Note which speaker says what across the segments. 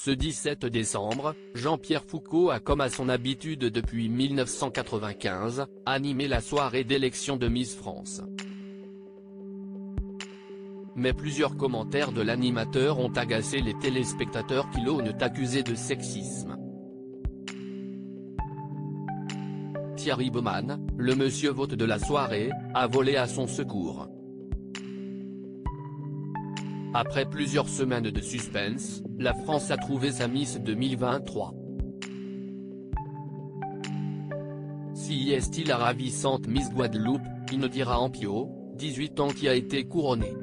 Speaker 1: Ce 17 décembre, Jean-Pierre Foucault a, comme à son habitude depuis 1995, animé la soirée d'élection de Miss France. Mais plusieurs commentaires de l'animateur ont agacé les téléspectateurs qui l'ont accusé de sexisme. Thierry Baumann, le monsieur vote de la soirée, a volé à son secours. Après plusieurs semaines de suspense, la France a trouvé sa Miss 2023. Si est-il la ravissante Miss Guadeloupe, Inodira Ampio, 18 ans qui a été couronnée.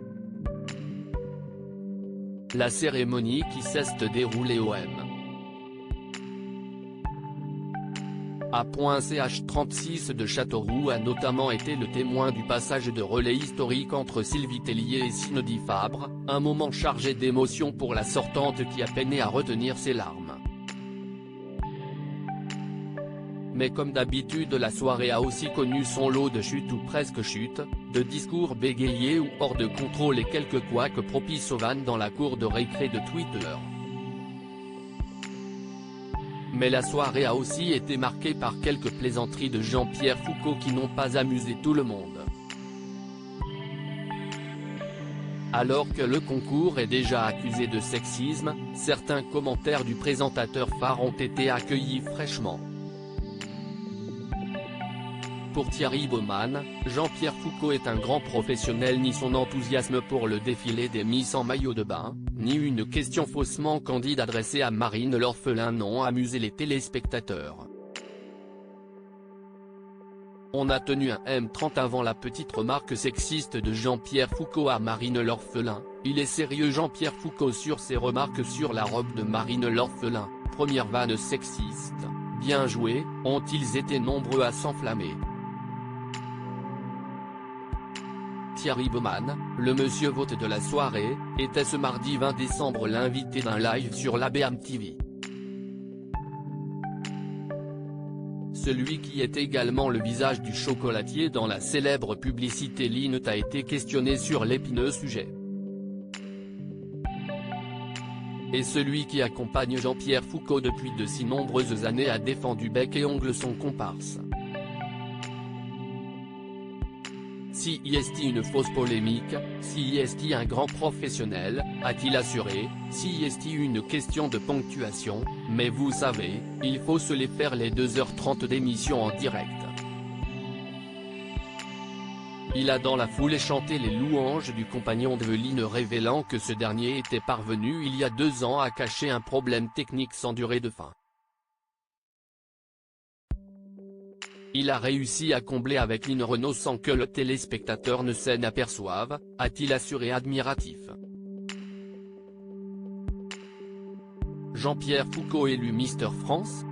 Speaker 1: La cérémonie qui s'est déroulée au M. A.ch36 de Châteauroux a notamment été le témoin du passage de relais historique entre Sylvie Tellier et Cindy Fabre, un moment chargé d'émotion pour la sortante qui a peiné à retenir ses larmes. Mais comme d'habitude, la soirée a aussi connu son lot de chutes ou presque chutes, de discours bégayés ou hors de contrôle et quelques couacs propices aux vannes dans la cour de récré de Twitter. Mais la soirée a aussi été marquée par quelques plaisanteries de Jean-Pierre Foucault qui n'ont pas amusé tout le monde. Alors que le concours est déjà accusé de sexisme, certains commentaires du présentateur phare ont été accueillis fraîchement. Pour Thierry Baumann, Jean-Pierre Foucault est un grand professionnel. Ni son enthousiasme pour le défilé des Miss en maillot de bain, ni une question faussement candide adressée à Marine l'orphelin n'ont amusé les téléspectateurs. On a tenu un M30 avant la petite remarque sexiste de Jean-Pierre Foucault à Marine l'orphelin. Il est sérieux Jean-Pierre Foucault sur ses remarques sur la robe de Marine l'orphelin, première vanne sexiste. Bien joué, ont-ils été nombreux à s'enflammer. Thierry Baumann, le monsieur vote de la soirée, était ce mardi 20 décembre l'invité d'un live sur la BAM TV. Celui qui est également le visage du chocolatier dans la célèbre publicité Lindt a été questionné sur l'épineux sujet. Et celui qui accompagne Jean-Pierre Foucault depuis de si nombreuses années a défendu bec et ongles son comparse. Si est-il une fausse polémique, si est-il un grand professionnel, a-t-il assuré, si est-il une question de ponctuation, mais vous savez, il faut se les faire les 2h30 d'émission en direct. Il a dans la foulée chanté les louanges du compagnon d'Evelyne révélant que ce dernier était parvenu il y a 2 ans à cacher un problème technique sans durée de fin. Il a réussi à combler avec Lynn Renaud sans que le téléspectateur ne s'en aperçoive, a-t-il assuré admiratif. Jean-Pierre Foucault élu Mister France,